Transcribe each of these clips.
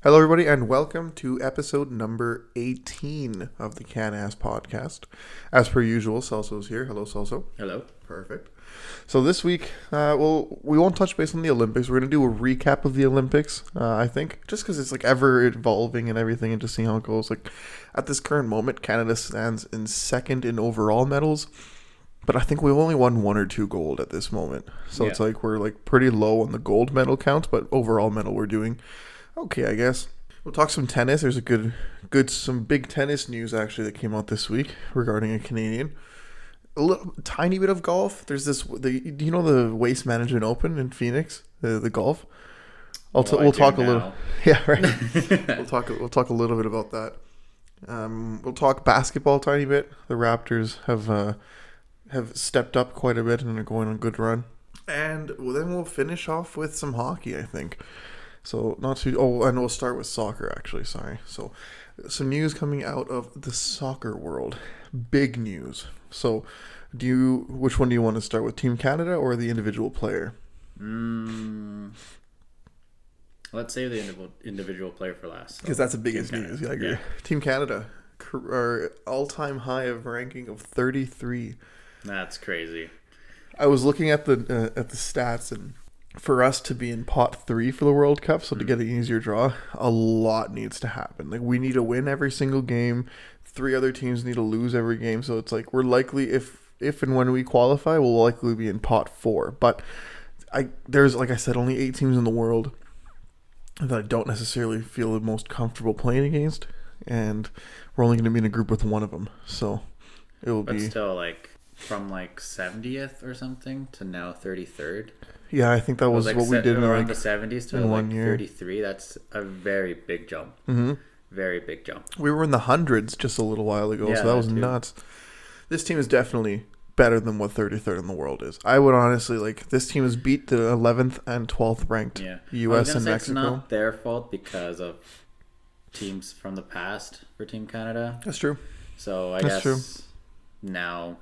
Hello, everybody, and welcome to episode number 18 of the CANAS podcast. As per usual, Celso's here. Hello, Celso. Hello. Perfect. So this week, we won't touch base on the Olympics. We're going to do a recap of the Olympics, I think, just because it's like ever evolving and everything, and just seeing how it goes. Like at this current moment, Canada stands in second in overall medals, but I think we've only won 1 or 2 gold at this moment. So It's like we're like pretty low on the gold medal count, but overall medal we're doing okay, I guess. We'll talk some tennis. There's some big tennis news actually that came out this week regarding a Canadian. A little tiny bit of golf. There's do you know the Waste Management Open in Phoenix? The golf. We'll talk a little. Yeah, right. We'll talk a little bit about that. We'll talk basketball a tiny bit. The Raptors have stepped up quite a bit and are going on a good run. And then we'll finish off with some hockey, I think. So and we'll start with soccer actually, sorry. So some news coming out of the soccer world. Big news. So which one do you want to start with, Team Canada or the individual player? Let's save the individual player for last. Because that's the biggest news. Yeah, I agree. Yeah. Team Canada, our all-time high of ranking of 33. That's crazy. I was looking at the stats, and for us to be in pot 3 for the World Cup, so to get an easier draw, a lot needs to happen. Like we need to win every single game. 3 other teams need to lose every game. So it's like we're likely, if and when we qualify, we'll likely be in pot 4. But there's, like I said, only 8 teams in the world that I don't necessarily feel the most comfortable playing against, and we're only going to be in a group with one of them. So it will be. But still, like from like 70th or something to now 33rd. Yeah, I think that was what we did around the 70s to in 1 year. 33. That's a very big jump. Mm-hmm. Very big jump. We were in the hundreds just a little while ago, yeah, so that was nuts. This team is definitely better than what 33rd in the world is. I would honestly this team has beat the 11th and 12th ranked U.S. and Mexico. It's not their fault because of teams from the past for Team Canada. That's true. So I guess now,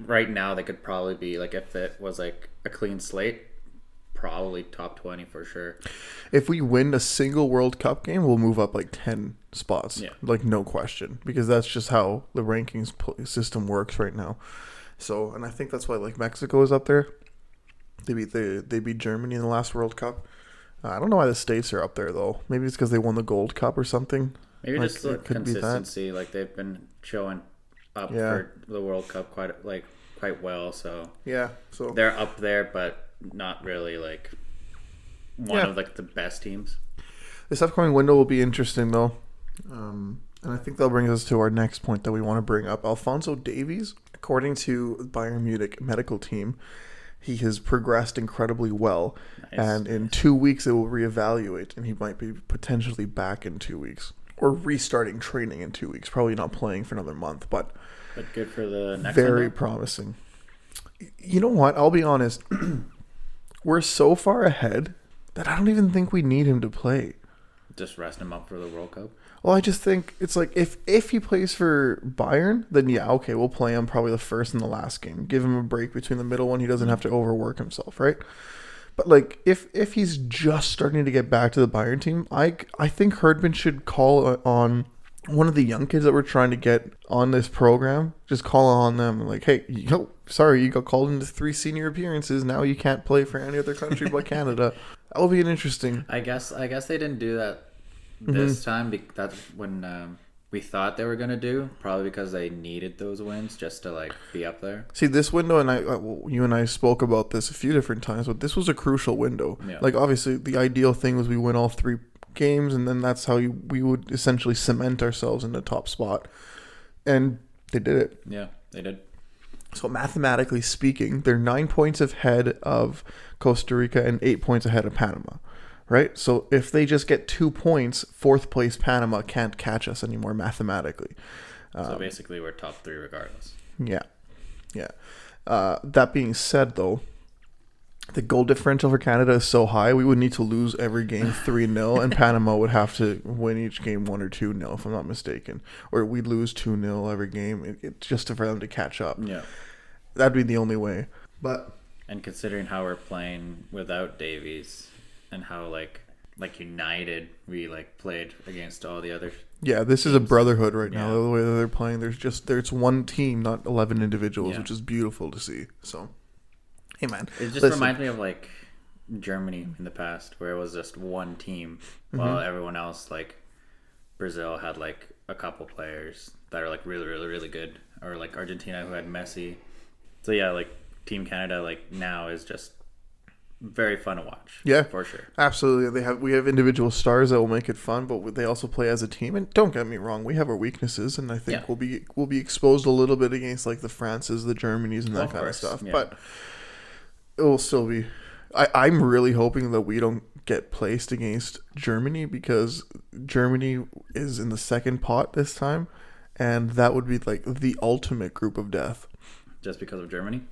right now, they could probably be, if it was a clean slate, probably top 20 for sure. If we win a single World Cup game, we'll move up 10 spots. Yeah. No question. Because that's just how the rankings system works right now. So, and I think that's why Mexico is up there. They beat Germany in the last World Cup. I don't know why the States are up there though. Maybe it's because they won the Gold Cup or something. Maybe just the consistency. They've been showing up for the World Cup quite well. So yeah, so they're up there, but not really one of the best teams. This upcoming window will be interesting though, and I think that'll bring us to our next point that we want to bring up. Alfonso Davies, according to Bayern Munich medical team, he has progressed incredibly well. Nice. And in 2 weeks it will reevaluate, and he might be potentially back in 2 weeks or restarting training in 2 weeks. Probably not playing for another month, but good for the next. Very promising. You know what? I'll be honest. We're so far ahead that I don't even think we need him to play. Just rest him up for the World Cup? Well, I just think it's if he plays for Bayern, then yeah, okay, we'll play him probably the first and the last game. Give him a break between the middle one. He doesn't have to overwork himself, right? But if he's just starting to get back to the Bayern team, I think Herdman should call on one of the young kids that we're trying to get on this program. Just call on them hey, sorry, you got called into 3 senior appearances. Now you can't play for any other country but Canada. That will be an interesting. I guess they didn't do that this time. That's when we thought they were gonna do. Probably because they needed those wins just to be up there. See, this window, and you and I spoke about this a few different times, but this was a crucial window. Yeah. Obviously, the ideal thing was we win all 3 games, and then that's how we would essentially cement ourselves in the top spot. And they did it. Yeah, they did. So mathematically speaking, they're 9 points ahead of Costa Rica and 8 points ahead of Panama, right? So if they just get 2 points, 4th place Panama can't catch us anymore mathematically. So basically we're top 3 regardless. Yeah. That being said, though, the goal differential for Canada is so high, we would need to lose every game 3-0, and Panama would have to win each game 1 or 2-0, if I'm not mistaken. Or we'd lose 2-0 every game, just for them to catch up. Yeah. That'd be the only way. And considering how we're playing without Davies and how like united. We like played against all the other. Yeah, this is a brotherhood right now. Yeah. The way that they're playing, there's one team, not 11 individuals, Yeah. which is beautiful to see. So, hey man, It just listen. reminds me of like Germany in the past, where it was just one team, while everyone else, like Brazil, had like a couple players that are like really, really, really good, or like Argentina, who had Messi. So yeah, like Team Canada, like now is just very fun to watch. Yeah, for sure. Absolutely. We have individual stars that will make it fun, but they also play as a team. And don't get me wrong, we have our weaknesses, and I think we'll be exposed a little bit against like the Frances, the Germanys, and that kind of stuff. Yeah. But it will still be. I'm really hoping that we don't get placed against Germany, because Germany is in the second pot this time, and that would be like the ultimate group of death. Just because of Germany?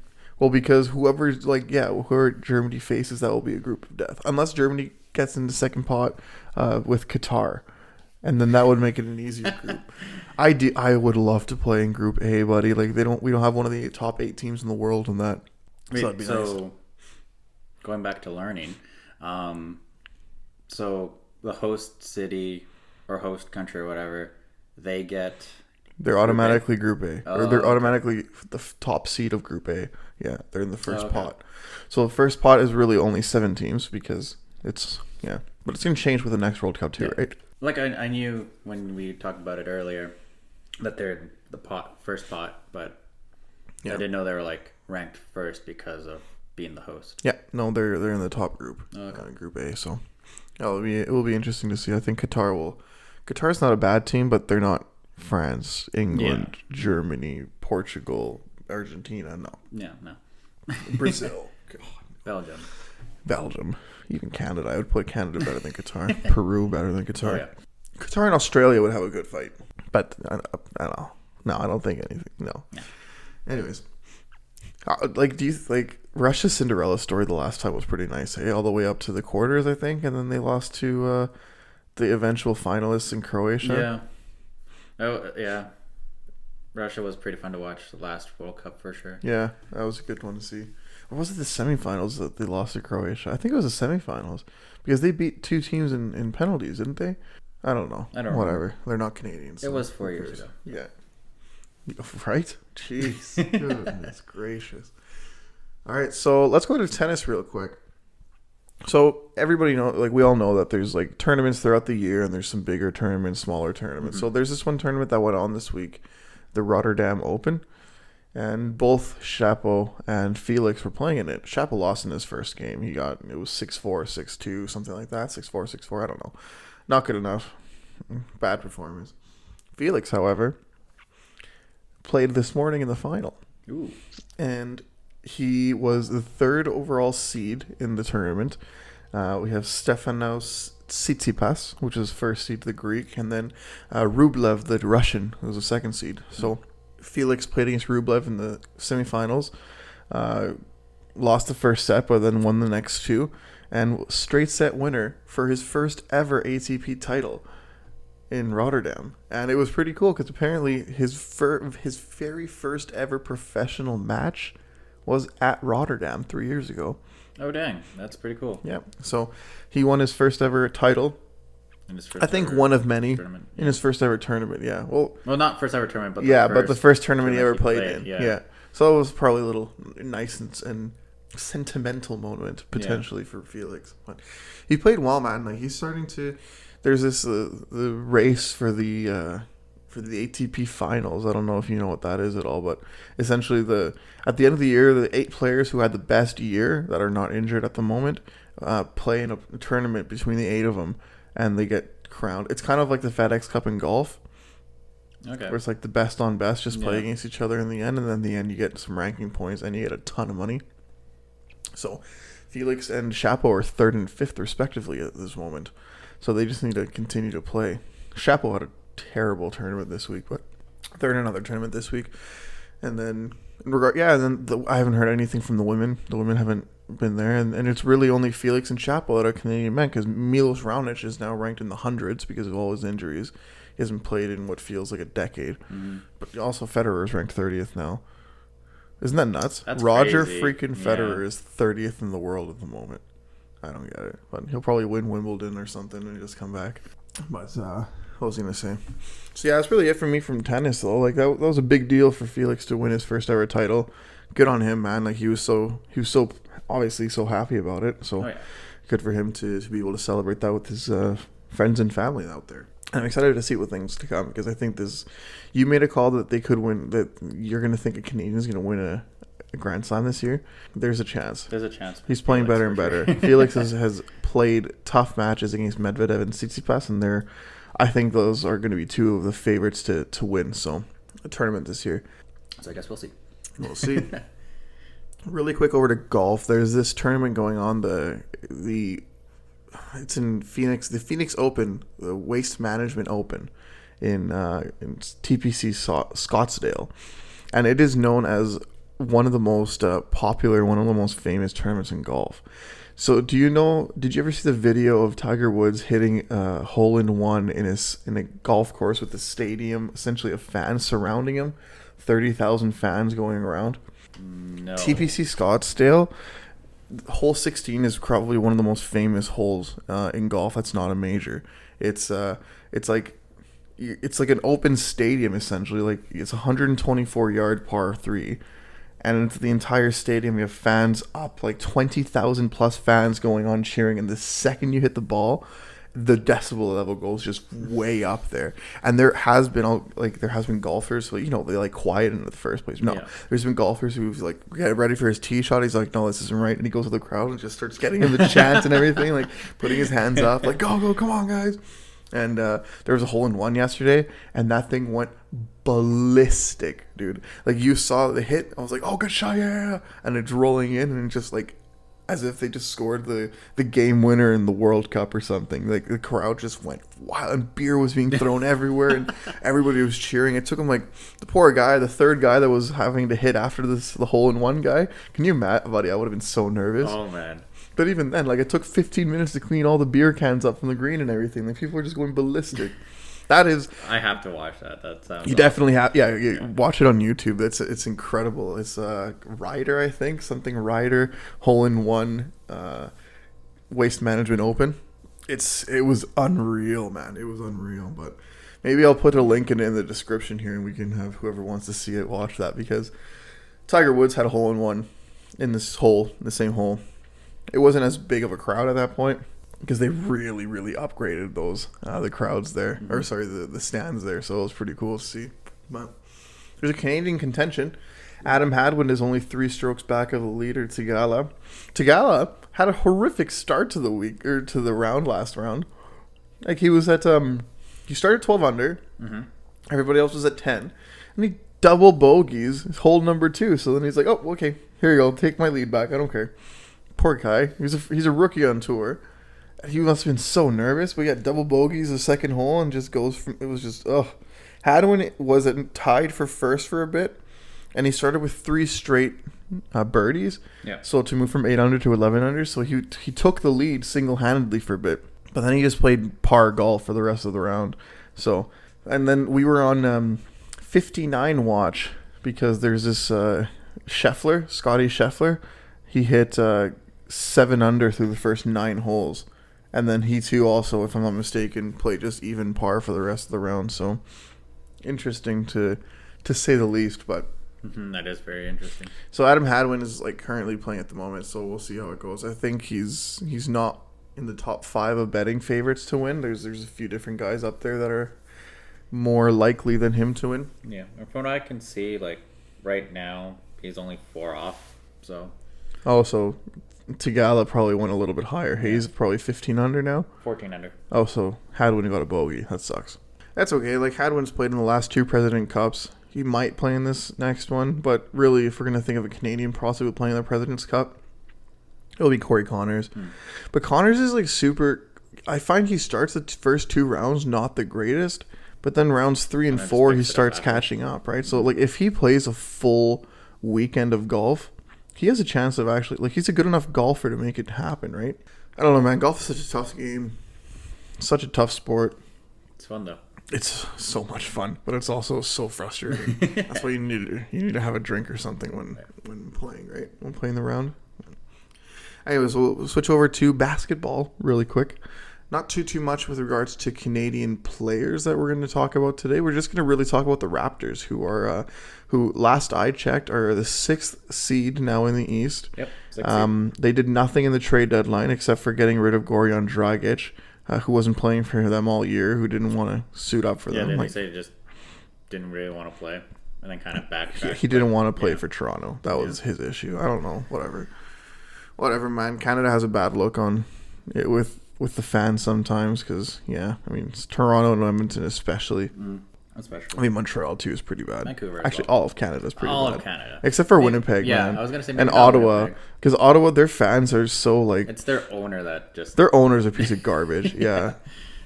Well, because whoever Germany faces, that will be a group of death. Unless Germany gets into second pot with Qatar, and then that would make it an easier group. I would love to play in Group A, buddy. Like we don't have one of the top 8 teams in the world in that. Wait, so that'd be nice. Going back to learning, so the host city or host country or whatever, they're automatically Group A. Oh, Or they're okay. automatically the top seed of Group A. Yeah, they're in the first pot. So the first pot is really only 7 teams, because but it's going to change with the next World Cup too, right? Like I knew when we talked about it earlier that they're in the first pot, but I didn't know they were like ranked first because of being the host. Yeah, no, they're in the top group, Group A. So it will be interesting to see. I think Qatar's not a bad team, but they're not France, England, Germany, Portugal, Argentina. No. Yeah, no. Brazil, Belgium. even Canada. I would put Canada better than Qatar. Peru better than Qatar. Oh, yeah. Qatar and Australia would have a good fight, but I don't know. No, I don't think anything. No. Anyways, do you like Russia's Cinderella story? The last time was pretty nice. Hey, all the way up to the quarters, I think, and then they lost to the eventual finalists in Croatia. Yeah. Oh, yeah. Russia was pretty fun to watch the last World Cup for sure. Yeah, that was a good one to see. Or was it the semifinals that they lost to Croatia? I think it was the semifinals, because they beat 2 teams in penalties, didn't they? I don't know. Whatever. Remember. They're not Canadians. So it was 4 years ago. Yeah. Right? Jeez. Goodness gracious. All right, so let's go to tennis real quick. So everybody we all know that there's like tournaments throughout the year, and there's some bigger tournaments, smaller tournaments. So there's this one tournament that went on this week, the Rotterdam Open, and both Shapo and Felix were playing in it. Shapo lost in his first game. It was 6-4, 6-2, something like that. 6-4, 6-4, I don't know. Not good enough. Bad performance. Felix, however, played this morning in the final. Ooh. And he was the 3rd overall seed in the tournament. We have Stefanos Tsitsipas, which is first seed, the Greek, and then Rublev, the Russian, who was the 2nd seed. So Felix played against Rublev in the semifinals, lost the first set, but then won the next 2, and straight set winner for his first ever ATP title in Rotterdam. And it was pretty cool, because apparently his very first ever professional match was at Rotterdam 3 years ago. Oh, dang. That's pretty cool. Yeah. So he won his first ever title. I think one of many tournament. In his first ever tournament. Yeah. Well, not first ever tournament, but the first tournament he ever played in. Yeah. Yeah. So it was probably a little nice and sentimental moment potentially for Felix. But he played well, man. Like he's starting to. There's this the race for the ATP finals. I don't know if you know what that is at all, but essentially at the end of the year, the 8 players who had the best year that are not injured at the moment play in a tournament between the 8 of them, and they get crowned. It's kind of like the FedEx Cup in golf. Okay. Where it's like the best on best just play against each other in the end, and then in the end you get some ranking points and you get a ton of money. So Felix and Shapo are 3rd and 5th respectively at this moment. So they just need to continue to play. Shapo had a terrible tournament this week, but they're in another tournament this week. And then I haven't heard anything from the women. The women haven't been there, and it's really only Felix and Shapo that are Canadian men, because Milos Raonic is now ranked in the hundreds because of all his injuries. He hasn't played in what feels like a decade. But also Federer is ranked 30th now. Isn't that nuts? That's Roger crazy. freaking Federer is 30th in the world at the moment. I don't get it. But he'll probably win Wimbledon or something and just come back. But what was I gonna say? So yeah, that's really it for me from tennis though. Like that was a big deal for Felix to win his first ever title. Good on him, man. Like he was so obviously so happy about it. So good for him to be able to celebrate that with his friends and family out there. I'm excited to see what things to come because I think you made a call that they could win, that you're going to think a Canadian's going to win a Grand Slam this year. There's a chance. There's a chance. He's playing better and better. Sure. Felix has played tough matches against Medvedev and Tsitsipas, and I think those are going to be two of the favorites to win. So a tournament this year. So I guess we'll see. We'll see. Really quick over to golf. There's this tournament going on. It's in Phoenix. The Phoenix Open, the Waste Management Open, in TPC Scottsdale, and it is known as one of the most popular, one of the most famous tournaments in golf. So, did you ever see the video of Tiger Woods hitting a hole-in-one in a golf course with a stadium, essentially of fans surrounding him, 30,000 fans going around? No. TPC Scottsdale. Hole 16 is probably one of the most famous holes in golf. That's not a major. It's like an open stadium essentially. Like it's 124-yard par 3, and it's the entire stadium. You have fans up, like 20,000 plus fans going on cheering. And the second you hit the ball, the decibel level goes just way up there. And there has been golfers who, they like quiet in the first place. No, there's been golfers who've like get ready for his tee shot. He's like, no, this isn't right. And he goes to the crowd and just starts getting him the chants and everything, like putting his hands up, like go, come on, guys. And there was a hole-in-one yesterday, and that thing went ballistic, dude. Like you saw the hit, I was like, oh, good shot, yeah. And it's rolling in, and just like, as if they just scored the game winner in the World Cup or something. Like the crowd just went wild, and beer was being thrown everywhere, and everybody was cheering. It took him, like, the poor guy, the third guy that was having to hit after the hole-in-one guy. Can you imagine, buddy? I would have been so nervous. Oh man. But even then, like, it took 15 minutes to clean all the beer cans up from the green and everything. Like, people were just going ballistic. That is... I have to watch that. That sounds... You definitely have... Yeah, watch it on YouTube. It's incredible. It's Ryder, I think. Something Ryder. Hole-in-one. Waste Management Open. It was unreal, man. It was unreal. But maybe I'll put a link in the description here, and we can have whoever wants to see it watch that. Because Tiger Woods had a hole-in-one in the same hole. It wasn't as big of a crowd at that point because they really, really upgraded the crowds there. Mm-hmm. Or sorry, the stands there. So it was pretty cool to see. But there's a Canadian contention. Adam Hadwin is only 3 strokes back of the leader, Tigala. Tigala had a horrific start to the week, or to the round last round. Like he was at he started 12 under. Mm-hmm. Everybody else was at 10, and he double bogeys hole number 2. So then he's like, oh, okay, here you go, take my lead back. I don't care. Poor guy. He's a rookie on tour. He must have been so nervous. But he got double bogeys the second hole and just goes from... It was just... Ugh. Hadwin was tied for first for a bit. And he started with 3 straight birdies. Yeah. So to move from 8 under to 11 under. So he took the lead single-handedly for a bit. But then he just played par golf for the rest of the round. So... And then we were on 59 watch. Because there's this Scheffler, Scotty Scheffler. He hit 7 under through the first 9 holes. And then he too also, if I'm not mistaken, played just even par for the rest of the round. So interesting to say the least. But that is very interesting. So Adam Hadwin is like currently playing at the moment. So we'll see how it goes. I think he's not in the top 5 of betting favorites to win. There's a few different guys up there that are more likely than him to win. Yeah. From what I can see, like right now, he's only 4 off. So... Oh, so Tigala probably went a little bit higher. Hayes probably 15 under now? 14 under. Oh, so Hadwin got a bogey. That sucks. That's okay. Like, Hadwin's played in the last 2 President Cups. He might play in this next one. But really, if we're going to think of a Canadian possibly playing the President's Cup, it'll be Corey Connors. But Connors is, like, super... I find he starts the first 2 rounds not the greatest. But then rounds 3 and 4, he starts catching up, right? So, like, if he plays a full weekend of golf... He has a chance of actually... Like, he's a good enough golfer to make it happen, right? I don't know, man. Golf is such a tough game. Such a tough sport. It's fun, though. It's so much fun, but it's also so frustrating. That's why you need to have a drink or something when playing, right? When playing the round. Anyways, we'll switch over to basketball really quick. Not too much with regards to Canadian players that we're going to talk about today. We're just going to really talk about the Raptors, who last I checked are the 6th seed now in the East. Yep. 6th seed. They did nothing in the trade deadline except for getting rid of Goran Dragic, who wasn't playing for them all year, who didn't want to suit up for them. Yeah, they say he just didn't really want to play, and then kind of backtracked. He didn't want to play for Toronto. That was his issue. I don't know. Whatever, man. Canada has a bad look on it with the fans sometimes because, it's Toronto and Edmonton especially. Especially. Montreal, too, is pretty bad. Vancouver Actually, all of Canada is pretty bad. All of Canada. Except for Winnipeg, man. I was going to say and Ottawa. Because Ottawa, their fans are so, It's their owner that just... Their owner's a piece of garbage, yeah.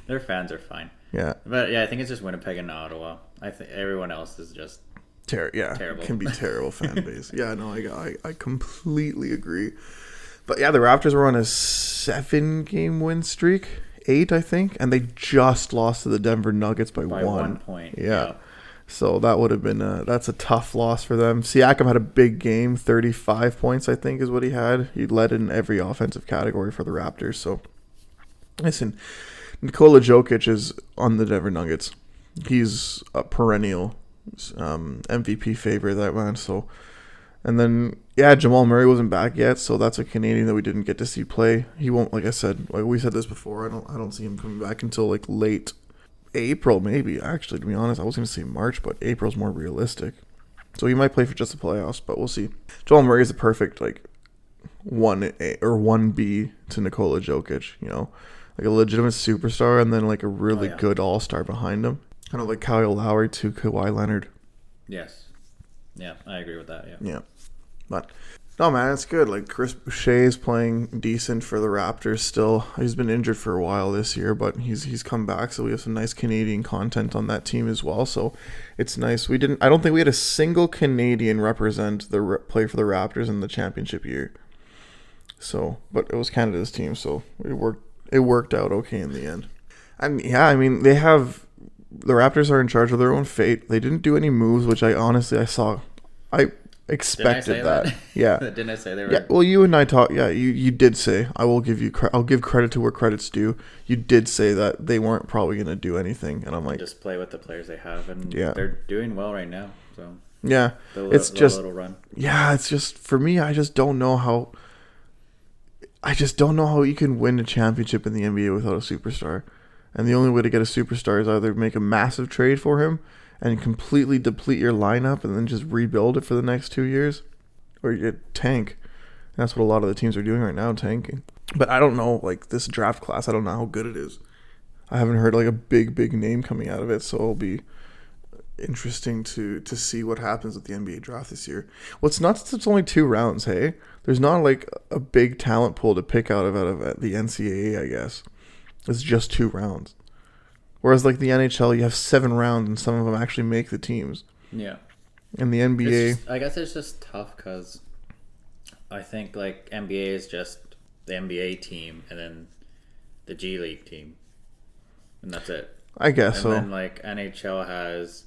Their fans are fine. Yeah. But, I think it's just Winnipeg and Ottawa. I think everyone else is just... terrible. Can be terrible fan base. Yeah, no, I completely agree. But the Raptors were on a 7-game win streak, 8 I think, and they just lost to the Denver Nuggets by 1 point. Yeah. So that would have been that's a tough loss for them. Siakam had a big game, 35 points I think is what he had. He led in every offensive category for the Raptors. So listen, Nikola Jokic is on the Denver Nuggets. He's a perennial MVP favorite, that man. So, and then Jamal Murray wasn't back yet, so that's a Canadian that we didn't get to see play. He won't, like I said, like we said this before. I don't see him coming back until like late April, maybe. Actually, to be honest, I was going to say March, but April's more realistic. So he might play for just the playoffs, but we'll see. Jamal Murray is the perfect 1A or 1B to Nikola Jokic. Like a legitimate superstar, and then like a really good all-star behind him. Kind of like Kyle Lowry to Kawhi Leonard. Yes. Yeah, I agree with that, Yeah. But, no, man, it's good. Like, Chris Boucher is playing decent for the Raptors still. He's been injured for a while this year, but he's come back, so we have some nice Canadian content on that team as well. So, it's nice. I don't think we had a single Canadian represent play for the Raptors in the championship year. So, but it was Canada's team, so it worked out okay in the end. And, the Raptors are in charge of their own fate. They didn't do any moves, which I expected that. Yeah. Didn't I say they were? Yeah. Well, you and I talked. Yeah, you did say I'll give credit to where credit's due. You did say that they weren't probably going to do anything, and I'm like, just play with the players they have, and they're doing well right now. So it's just little run. Yeah, it's just for me. I just don't know how you can win a championship in the NBA without a superstar. And the only way to get a superstar is either make a massive trade for him and completely deplete your lineup and then just rebuild it for the next 2 years, or you get tank. And that's what a lot of the teams are doing right now, tanking. But I don't know, like this draft class, I don't know how good it is. I haven't heard like a big name coming out of it, so it'll be interesting to see what happens with the NBA draft this year. Well, it's not, it's only 2 rounds, hey? There's not like a big talent pool to pick out of the NCAA, I guess. It's just 2 rounds. Whereas like the NHL, you have 7 rounds and some of them actually make the teams. Yeah. And the NBA... I guess it's just tough because I think like NBA is just the NBA team and then the G League team. And that's it. I guess so. And then like NHL has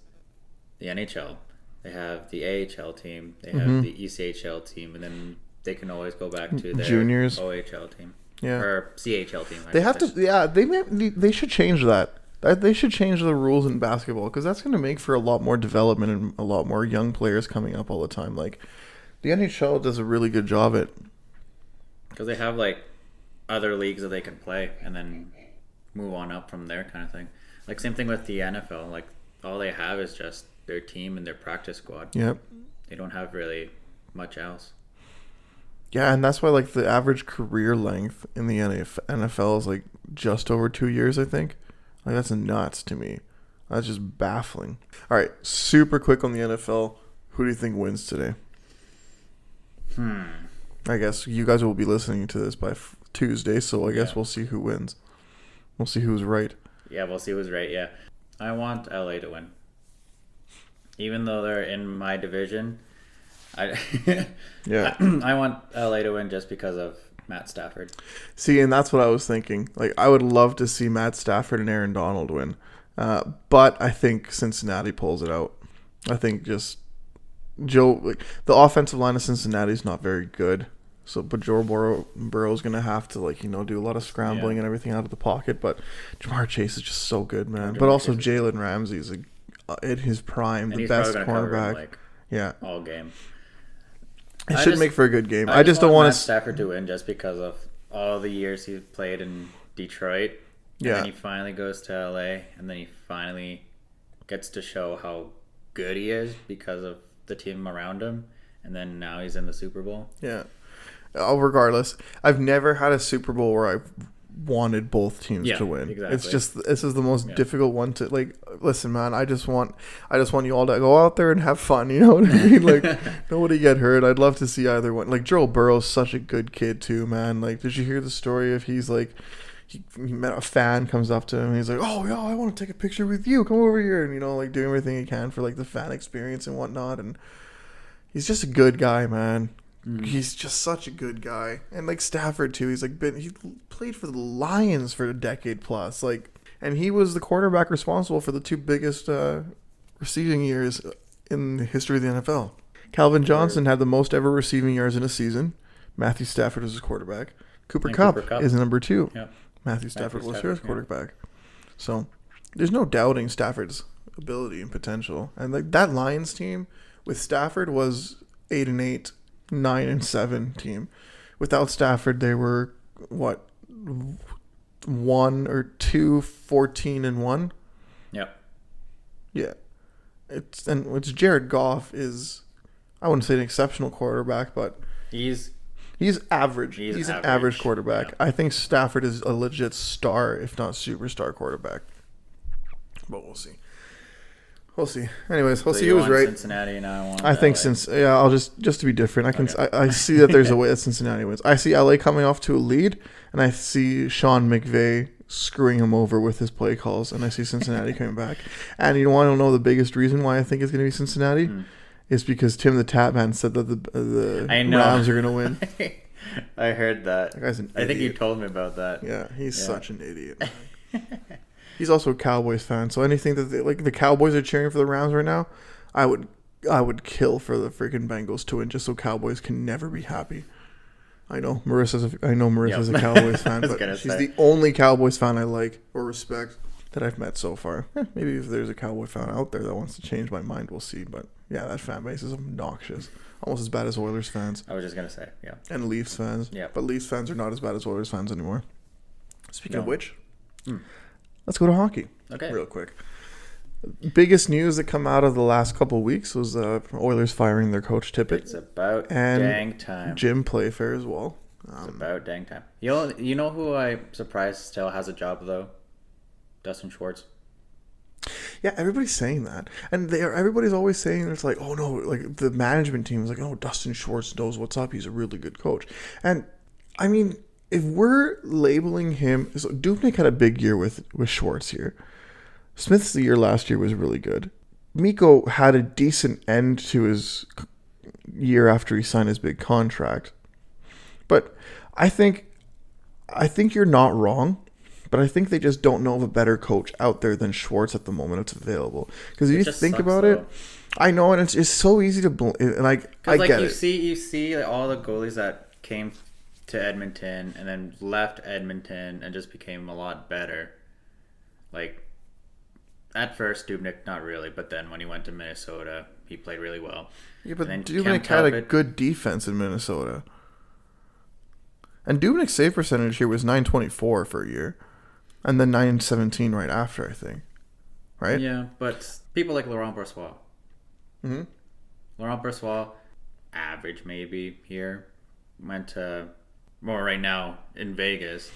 the NHL. They have the AHL team. They have the ECHL team. And then they can always go back to their juniors OHL team. Yeah. Or CHL team. They have to. Yeah, they should change that. They should change the rules in basketball because that's going to make for a lot more development and a lot more young players coming up all the time. Like the NHL does a really good job at, because they have like other leagues that they can play and then move on up from there, kind of thing. Like same thing with the NFL. Like all they have is just their team and their practice squad. Yep. They don't have really much else. Yeah, and that's why like the average career length in the NFL is like just over 2 years, I think. Like that's nuts to me. That's just baffling. All right, super quick on the NFL. Who do you think wins today? I guess you guys will be listening to this by Tuesday, so I guess we'll see who wins. We'll see who's right. Yeah, we'll see who's right, yeah. I want LA to win. Even though they're in my division, I want LA to win just because of Matt Stafford. See, and that's what I was thinking. Like, I would love to see Matt Stafford and Aaron Donald win. But I think Cincinnati pulls it out. I think just the offensive line of Cincinnati is not very good. So, but Burrow's gonna have to do a lot of scrambling and everything out of the pocket. But Jamar Chase is just so good, man. But also Jalen Ramsey is in his prime, the best cornerback. All game. It should make for a good game. I just don't want Stafford to win just because of all the years he's played in Detroit. And then he finally goes to LA, and then he finally gets to show how good he is because of the team around him. And then now he's in the Super Bowl. Yeah. Regardless, I've never had a Super Bowl where I've wanted both teams to win. Exactly. It's just this is the most difficult one to listen, man. I just want you all to go out there and have fun. You know what I mean? Nobody get hurt. I'd love to see either one. Joe Burrow's such a good kid too, man. Did you hear the story of he met a fan, comes up to him, and he's like, "Oh yeah, I want to take a picture with you. Come over here," and doing everything he can for the fan experience and whatnot. And he's just a good guy, man. He's just such a good guy. And Stafford too, he played for the Lions for a decade plus. And he was the quarterback responsible for the two biggest receiving years in the history of the NFL. Calvin Johnson had the most ever receiving yards in a season. Matthew Stafford was his quarterback. Cooper Kupp is number 2. Yeah. Matthew Stafford was his quarterback. So there's no doubting Stafford's ability and potential. And that Lions team with Stafford was 8-8. 9-7 team. Without Stafford, they were 1 or 2 14-1. Yep. Yeah. It's Jared Goff is, I wouldn't say an exceptional quarterback, but he's average. He's an average quarterback. Yeah. I think Stafford is a legit star, if not superstar quarterback. But we'll see. We'll see. Anyways, we'll see who was right. Cincinnati now. I think I'll just to be different. I see that there's a way that Cincinnati wins. I see LA coming off to a lead, and I see Sean McVay screwing him over with his play calls, and I see Cincinnati coming back. And you want to know the biggest reason why I think it's going to be Cincinnati? Is because Tim the Tap Man said that the Rams are going to win. I heard that. That guy's an idiot. I think you told me about that. Yeah, he's such an idiot, man. He's also a Cowboys fan, so anything that the Cowboys are cheering for the Rams right now, I would kill for the freaking Bengals to win, just so Cowboys can never be happy. I know Marissa's a Cowboys fan, but she's the only Cowboys fan I like or respect that I've met so far. Maybe if there's a Cowboy fan out there that wants to change my mind, we'll see. But yeah, that fan base is obnoxious, almost as bad as Oilers fans. I was just gonna say, yeah, and Leafs fans. Yeah, but Leafs fans are not as bad as Oilers fans anymore. Speaking of which. Let's go to hockey. Okay. Real quick. Biggest news that come out of the last couple of weeks was Oilers firing their coach Tippett. It's about dang time. Jim Playfair as well. It's about dang time. You know who I'm surprised still has a job though? Dustin Schwartz. Yeah, everybody's saying that, and everybody's always saying it's oh no, the management team is oh, Dustin Schwartz knows what's up. He's a really good coach, and I mean. If we're labeling him, so Dubnyk had a big year with Schwartz here. Smith's year last year was really good. Mikko had a decent end to his year after he signed his big contract. But I think you're not wrong. But I think they just don't know of a better coach out there than Schwartz at the moment it's available. Because if you think about it, I know, and it's so easy to and I get it. You see all the goalies that came to Edmonton and then left Edmonton and just became a lot better. At first Dubnyk not really, but then when he went to Minnesota he played really well. Yeah, but Dubnyk had a good defense in Minnesota. And Dubnyk's save percentage here was .924 for a year. And then .917 right after, I think. Right? Yeah, but people like Laurent Brossoit. Mm-hmm. Laurent Brossoit, average maybe here. Went to more right now in Vegas,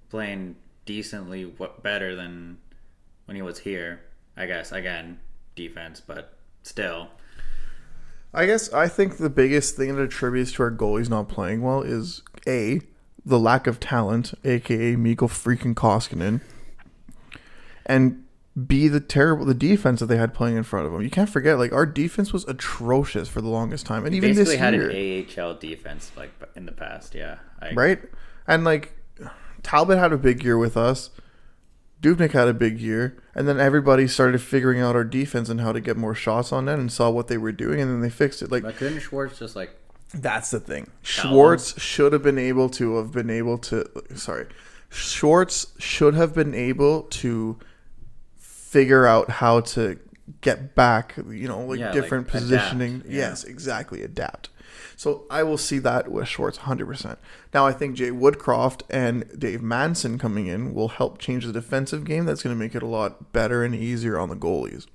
playing decently better than when he was here. I guess, again, defense, but still. I think the biggest thing that attributes to our goalies not playing well is A, the lack of talent, aka Mikko freaking Koskinen, and B, the defense that they had playing in front of them. You can't forget, our defense was atrocious for the longest time, and even this year. Basically had an AHL defense in the past, yeah. Right? And Talbot had a big year with us. Dubnyk had a big year, and then everybody started figuring out our defense and how to get more shots on net and saw what they were doing, and then they fixed it. But couldn't Schwartz just That's the thing. Schwartz should have been able to. Sorry, Schwartz should have been able to figure out how to get back. Different positioning. Adapt, yeah. Yes, exactly. Adapt. So I will see that with Schwartz 100%. Now I think Jay Woodcroft and Dave Manson coming in will help change the defensive game. That's going to make it a lot better and easier on the goalies.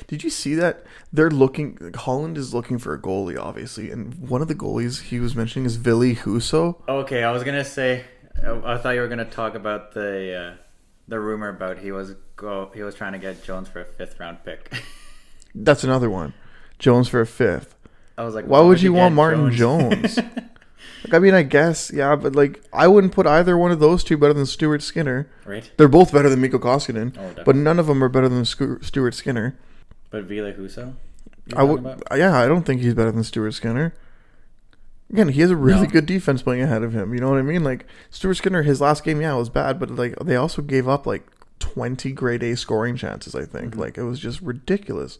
Did you see that Holland is looking for a goalie, obviously, and one of the goalies he was mentioning is Ville Husso. Okay, I was gonna say, I thought you were gonna talk about the rumor about he was trying to get Jones for a 5th round pick. That's another one, Jones for a 5th. I was like, why would you want Martin Jones? I mean, I guess, yeah, but I wouldn't put either one of those two better than Stuart Skinner. Right. They're both better than Mikko Koskinen, but definitely. none of them are better than Stuart Skinner. But Ville Husso? I don't think he's better than Stuart Skinner. Again, he has a really good defense playing ahead of him. You know what I mean? Stuart Skinner, his last game, was bad, but they also gave up 20 grade A scoring chances, I think. It was just ridiculous.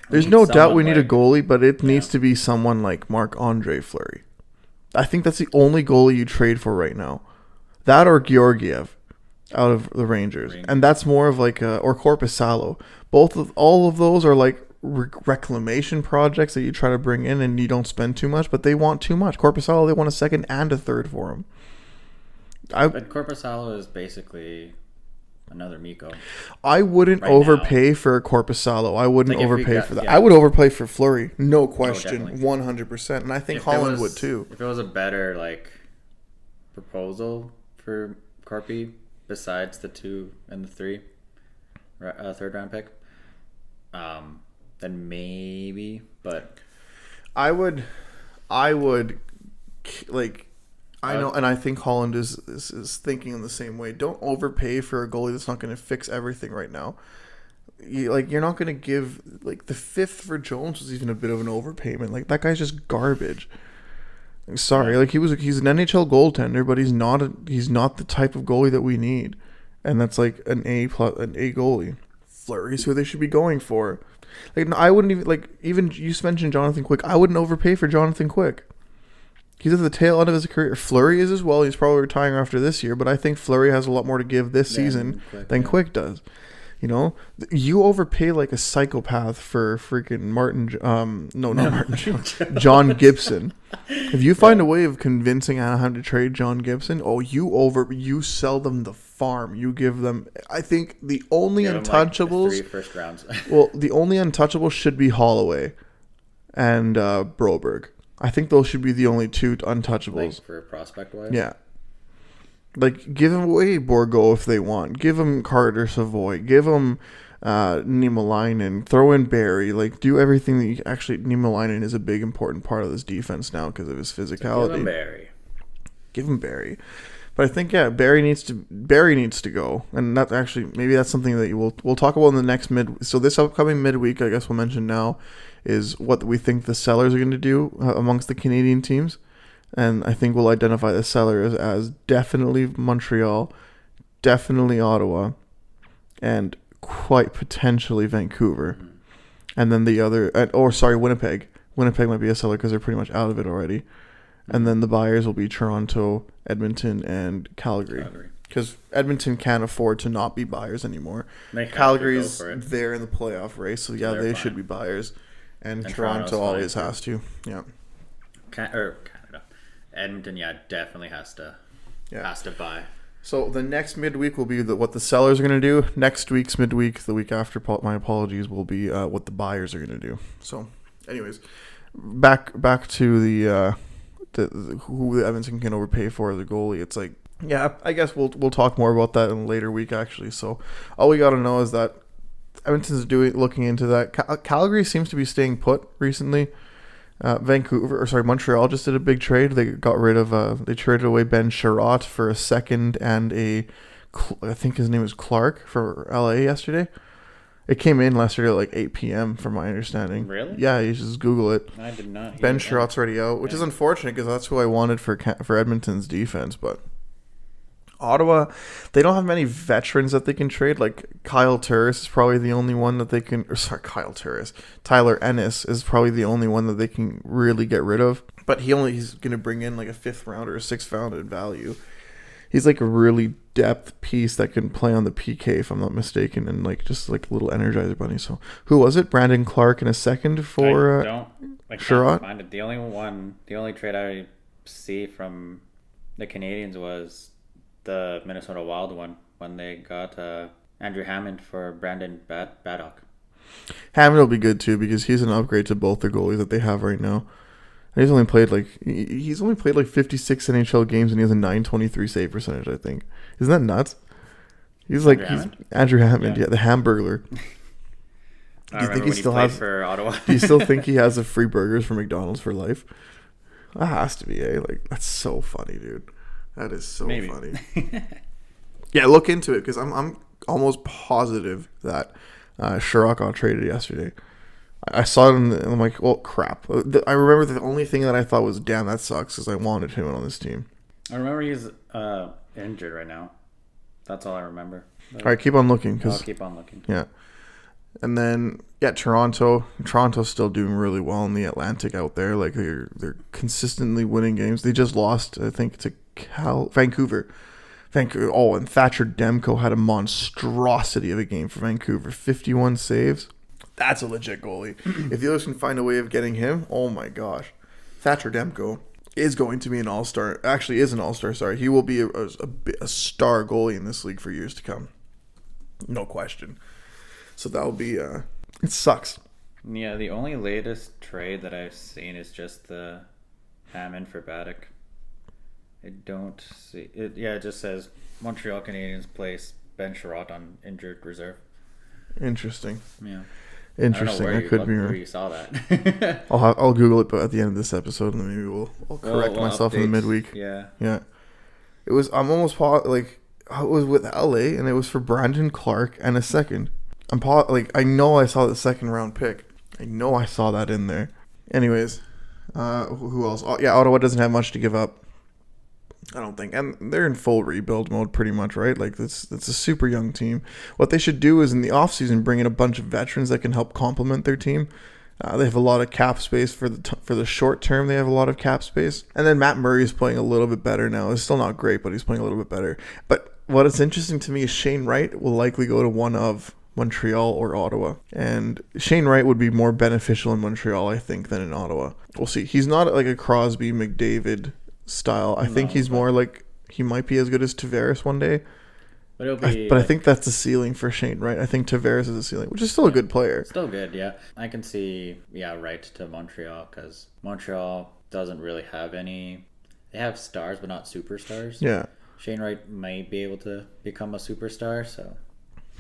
There's no doubt we need a goalie, but it needs to be someone like Marc-Andre Fleury. I think that's the only goalie you trade for right now. That or Georgiev out of the Rangers. And that's more of or Korpisalo. All of those are reclamation projects that you try to bring in and you don't spend too much, but they want too much. Korpisalo, they want a 2nd and a 3rd for him. But Korpisalo is basically another Mikko. I wouldn't overpay for Korpisalo. I wouldn't overpay for that. Yeah. I would overpay for Fleury, no question, 100%. And I think Holland would too. If it was a better proposal for Korpi besides the 2 and the 3 3rd round pick, then maybe. But I would I know, and I think Holland is thinking in the same way. Don't overpay for a goalie that's not going to fix everything right now. You're not going to give the 5th for Jones was even a bit of an overpayment. That guy's just garbage. Sorry, he's an NHL goaltender, but he's not the type of goalie that we need, and that's an A goalie. Fleury's who they should be going for. I wouldn't even you mentioned Jonathan Quick. I wouldn't overpay for Jonathan Quick. He's at the tail end of his career. Fleury is as well. He's probably retiring after this year, but I think Fleury has a lot more to give this season than Quick does. You overpay like a psychopath for freaking John Gibson. If you find a way of convincing Anaheim to trade John Gibson, you sell them the farm. You give them. I think the only untouchables. 3 first rounds. Well, the only untouchables should be Holloway and Broberg. I think those should be the only 2 untouchables. For prospect wise? Yeah. Give them away Borgo if they want. Give them Carter Savoy. Give them Niemelainen. Throw in Barry. Do everything that you... Actually, Niemelainen is a big, important part of this defense now because of his physicality. Give him Barry. But I think, Barry needs to go. And that's actually... Maybe that's something that we'll talk about in the next So this upcoming midweek, I guess we'll mention now, is what we think the sellers are going to do amongst the Canadian teams. And I think we'll identify the sellers as definitely Montreal, definitely Ottawa, and quite potentially Vancouver. Mm-hmm. And then the other... Winnipeg. Winnipeg might be a seller because they're pretty much out of it already. Mm-hmm. And then the buyers will be Toronto, Edmonton, and Calgary. Because Edmonton can't afford to not be buyers anymore. Calgary's there in the playoff race, so they should be buyers. And Toronto always has to. Yeah. Canada. Edmonton, definitely has to buy. So the next midweek will be what the sellers are going to do. Next week's midweek, the week after, my apologies, will be what the buyers are going to do. So, anyways, back to the who Edmonton can overpay for the goalie. It's I guess we'll talk more about that in a later week actually. So all we got to know is that Edmonton's looking into that. Calgary seems to be staying put recently. Montreal just did a big trade. They got rid of they traded away Ben Sherratt for a 2nd and I think his name is Clark for LA yesterday. It came in yesterday at 8 p.m. from my understanding. Really? Yeah, you just Google it. I did not. Ben Sherratt's already out, which is unfortunate because that's who I wanted for Edmonton's defense. But Ottawa, they don't have many veterans that they can trade. Like Kyle Turris is probably the only one that they can. Or sorry, Kyle Turris. Tyler Ennis is probably the only one that they can really get rid of. But he's going to bring in like a 5th round or a 6th round in value. He's like a really depth piece that can play on the PK, if I'm not mistaken, and like just like a little energizer bunny. So who was it? Brandon Clark in a second for Sherrod? Find it. The only trade I see from the Canadians was the Minnesota Wild one when they got Andrew Hammond for Brandon Baddock. Hammond will be good too because he's an upgrade to both the goalies that they have right now. And he's only played like 56 NHL games and he has a .923 save percentage. I think isn't that nuts? He's Andrew Hammond, yeah, the Hamburglar. Do you think he still has for Ottawa? Do you still think he has the free burgers from McDonald's for life? That has to be, like that's so funny, dude. That is so funny. Yeah, look into it because I'm almost positive that Sherrod got traded yesterday. I saw it and I'm like, well, crap. I remember the only thing that I thought was, damn, that sucks because I wanted him on this team. I remember he's injured right now. That's all I remember. All right, keep on looking. I'll keep on looking. Yeah. And then, yeah, Toronto's still doing really well in the Atlantic out there. Like, they're consistently winning games. They just lost, I think, to Vancouver. Oh, and Thatcher Demko had a monstrosity of a game for Vancouver. 51 saves. That's a legit goalie. If the others can find a way of getting him, oh my gosh. Thatcher Demko is going to be an all-star. Actually, is an all-star, sorry. He will be a star goalie in this league for years to come. No question. So that will be, it sucks. Yeah, the only latest trade that I've seen is just the Hammond for Baddock. I don't see it. Yeah, it just says Montreal Canadiens place Ben Sherrod on injured reserve. Interesting. Yeah. Interesting. I could be wrong. Where you saw that. I'll Google it, but at the end of this episode, and then maybe I'll correct myself in the midweek. Yeah. It was. I'm almost it was with LA, and it was for Brandon Clark and a second. I know I saw the 2nd round pick. I know I saw that in there. Anyways, who else? Oh, yeah, Ottawa doesn't have much to give up. I don't think. And they're in full rebuild mode pretty much, right? Like, it's a super young team. What they should do is in the offseason bring in a bunch of veterans that can help complement their team. They have a lot of cap space for the short term. They have a lot of cap space. And then Matt Murray is playing a little bit better now. It's still not great, but he's playing a little bit better. But what is interesting to me is Shane Wright will likely go to one of Montreal or Ottawa. And Shane Wright would be more beneficial in Montreal, I think, than in Ottawa. We'll see. He's not like a Crosby, McDavid style. I think he's more like he might be as good as Tavares one day. But I think that's the ceiling for Shane, right? I think Tavares is the ceiling, which is still a good player. Still good, yeah. I can see, right to Montreal because Montreal doesn't really have any. They have stars, but not superstars. Yeah. Shane Wright might be able to become a superstar, so.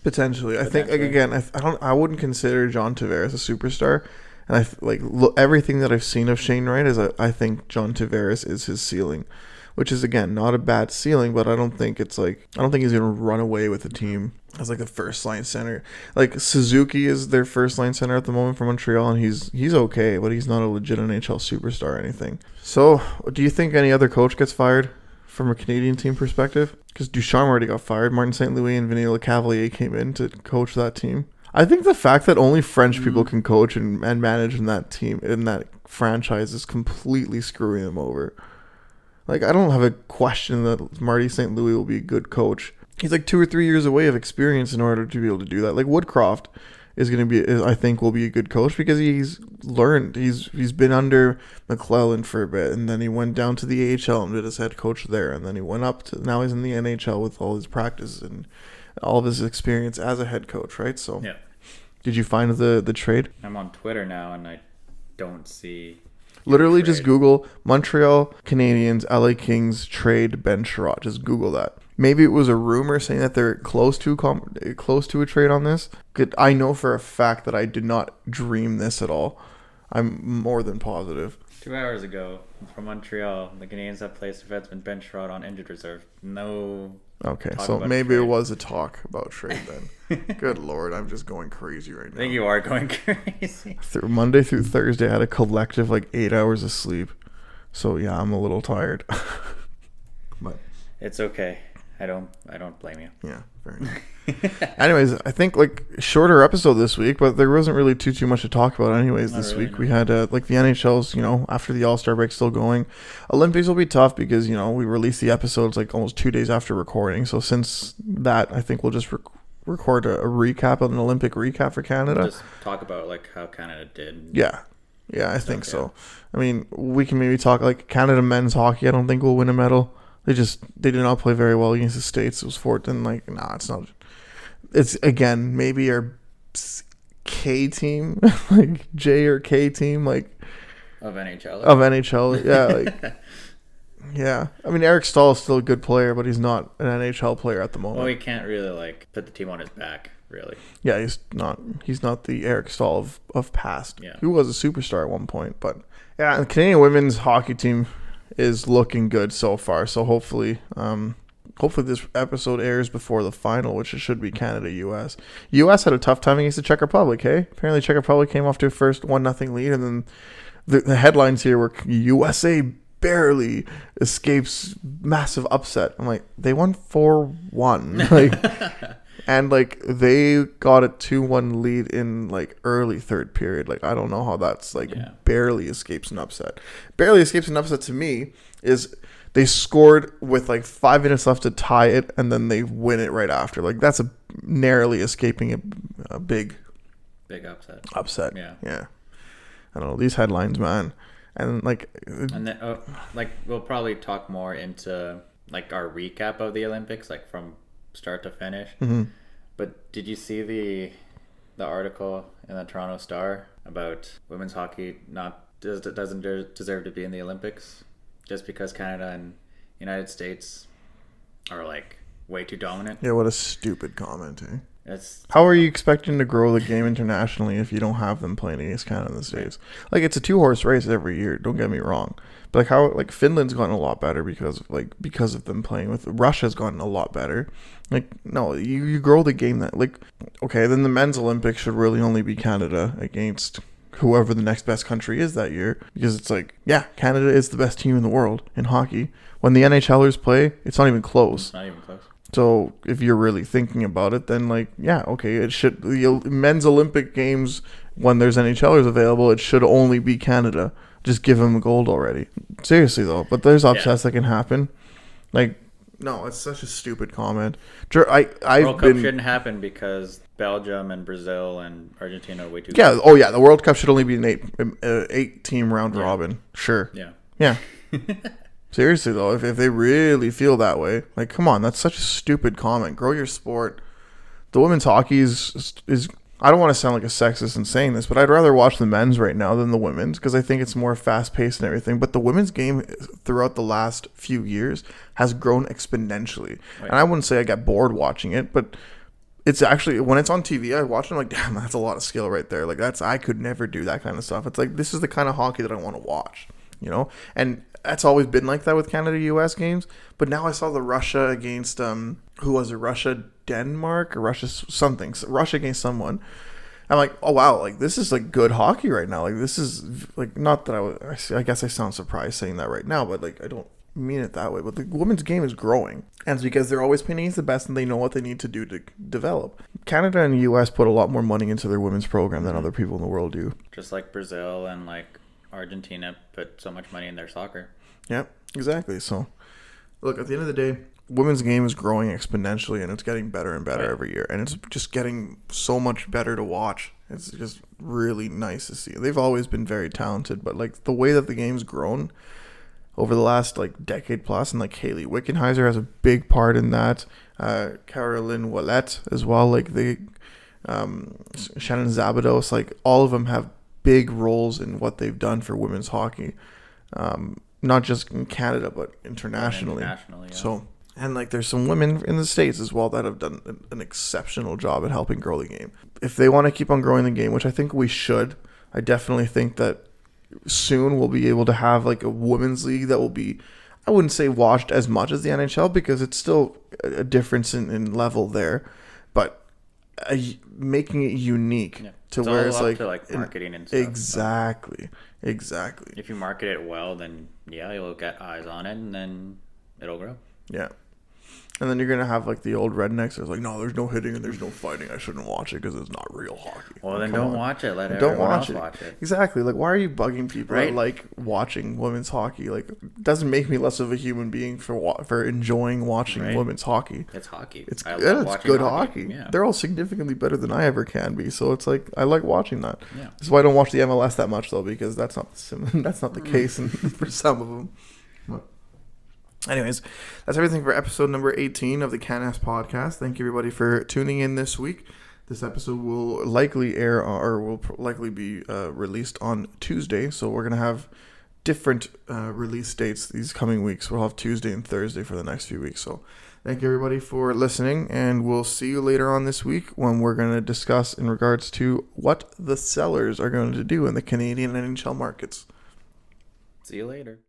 Potentially. I think, like, again, I wouldn't consider John Tavares a superstar. And everything that I've seen of Shane Wright is I think John Tavares is his ceiling, which is, again, not a bad ceiling, but I don't think he's going to run away with the team as like the first line center. Like Suzuki is their first line center at the moment for Montreal, and he's okay, but he's not a legit NHL superstar or anything. So, do you think any other coach gets fired from a Canadian team perspective? Because Ducharme already got fired. Martin St. Louis and Vinny Lecavalier came in to coach that team. I think the fact that only French people can coach and manage in that team, in that franchise, is completely screwing them over. Like, I don't have a question that Marty St. Louis will be a good coach. He's like 2 or 3 years away of experience in order to be able to do that. Like, Woodcroft is going to be, I think, will be a good coach because he's learned. He's been under McClellan for a bit, and then he went down to the AHL and did his head coach there, and then he went up to, now he's in the NHL with all his practice and all of his experience as a head coach, right? So, yeah. Did you find the trade? I'm on Twitter now, and I don't see. Literally, just Google Montreal Canadiens, LA Kings trade Ben Sherrod. Just Google that. Maybe it was a rumor saying that they're close to a trade on this. I know for a fact that I did not dream this at all. I'm more than positive. 2 hours ago, from Montreal, the Canadiens have placed defenseman Ben Sherrod on injured reserve. No. Okay, so maybe it was a talk about trade then. Good Lord, I'm just going crazy right now. I think you are going crazy. Monday through Thursday, I had a collective 8 hours of sleep. So yeah, I'm a little tired. But it's okay. I don't blame you. Yeah, fair enough. Anyways, I think like shorter episode this week, but there wasn't really too much to talk about. Anyways, Not this really, week no. we had like the NHL's, after the All-Star break still going. Olympics will be tough because we released the episodes like almost 2 days after recording. So since that, I think we'll just record a recap of an Olympic recap for Canada. Just talk about like how Canada did. Yeah, I think so. I mean, we can maybe talk like Canada men's hockey. I don't think we'll win a medal. They did not play very well against the States. It was it's not. It's again maybe our K team, like J or K team, like Of NHL. Yeah, like yeah. I mean, Eric Stahl is still a good player, but he's not an NHL player at the moment. Well, he can't really like put the team on his back, really. Yeah, he's not. He's not the Eric Stahl of past. Yeah. Who was a superstar at one point, but yeah, the Canadian women's hockey team is looking good so far. So hopefully this episode airs before the final, which it should be Canada-US. US had a tough time against the Czech Republic, hey? Apparently Czech Republic came off to a first 1-0 lead, and then the headlines here were USA barely escapes massive upset. I'm like, they won 4-1. Like and like they got a 2-1 lead in like early third period. Like I don't know how that's like barely escapes an upset. Barely escapes an upset to me is they scored with like 5 minutes left to tie it, and then they win it right after. Like that's a narrowly escaping a big upset. Yeah. I don't know, these headlines, man. And then we'll probably talk more into like our recap of the Olympics, like from start to finish. Mm-hmm. But did you see the article in the Toronto Star about women's hockey doesn't deserve to be in the Olympics just because Canada and United States are like way too dominant? Yeah, what a stupid comment, eh? How are you expecting to grow the game internationally if you don't have them playing against Canada in the States? Like, it's a 2-horse race every year. Don't get me wrong, but like Finland's gotten a lot better because of them playing with Russia's gotten a lot better. Like, no, you grow the game that okay, then the men's Olympics should really only be Canada against whoever the next best country is that year, because it's like, yeah, Canada is the best team in the world in hockey. When the NHLers play, it's not even close. It's not even close. So if you're really thinking about it, then it should, the men's Olympic games, when there's NHLers available, it should only be Canada. Just give them gold already. Seriously though, but there's upsets that can happen. Like, no, it's such a stupid comment. World Cup shouldn't happen because Belgium and Brazil and Argentina are way too. Yeah. Good. Oh yeah, the World Cup should only be an 8-team round robin. Sure. Yeah. Seriously though, if they really feel that way, like, come on, that's such a stupid comment. Grow your sport. The women's hockey is I don't want to sound like a sexist in saying this, but I'd rather watch the men's right now than the women's, because I think it's more fast paced and everything. But the women's game throughout the last few years has grown exponentially. Right. And I wouldn't say I get bored watching it, but it's actually, when it's on TV, I watch it, I'm like, damn, that's a lot of skill right there. Like, I could never do that kind of stuff. It's like, this is the kind of hockey that I want to watch, And that's always been like that with Canada-US games. But now I saw the Russia against, who was it? Russia-Denmark or Russia against someone. I'm like, oh wow, like this is like good hockey right now. Like this is like, not that I guess I sound surprised saying that right now, but like I don't mean it that way. But the women's game is growing, and it's because they're always playing against the best, and they know what they need to do to develop. Canada and the US put a lot more money into their women's program than other people in the world do. Just like Brazil and like Argentina put so much money in their soccer. Yep, exactly. So, look, at the end of the day, women's game is growing exponentially, and it's getting better and better every year, and it's just getting so much better to watch. It's just really nice to see. They've always been very talented, but like the way that the game's grown over the last like decade plus, and like Haley Wickenheiser has a big part in that. Caroline Ouellette as well. Like Shannon Zabados, like all of them have big roles in what they've done for women's hockey. Not just in Canada, but internationally. So, and like there's some women in the States as well that have done an exceptional job at helping grow the game. If they want to keep on growing the game, which I think we should, I definitely think that soon we'll be able to have like a women's league that will be, I wouldn't say watched as much as the NHL, because it's still a difference in level there, but making it unique to it's where all it's up like, to like marketing and stuff. Exactly. If you market it well, then you'll get eyes on it, and then it'll grow. Yeah. And then you're going to have like the old rednecks that's like, no, there's no hitting and there's no fighting. I shouldn't watch it because it's not real hockey. Well, then Come don't on. watch it. Let Don't everyone watch else it. watch it. Exactly. Like, why are you bugging people Right? that like watching women's hockey? Like, it doesn't make me less of a human being for enjoying watching Right. women's hockey. It's hockey. It's I good. love It's watching good hockey. Yeah. They're all significantly better than I ever can be. So it's like I like watching that. Yeah. That's why I don't watch the MLS that much though, because that's not that's not the case for some of them. But anyways, that's everything for episode number 18 of the CANAS podcast. Thank you everybody for tuning in this week. This episode will likely air or will likely be released on Tuesday. So we're gonna have different release dates these coming weeks. We'll have Tuesday and Thursday for the next few weeks. So thank you everybody for listening, and we'll see you later on this week when we're going to discuss in regards to what the sellers are going to do in the Canadian NHL markets. See you later.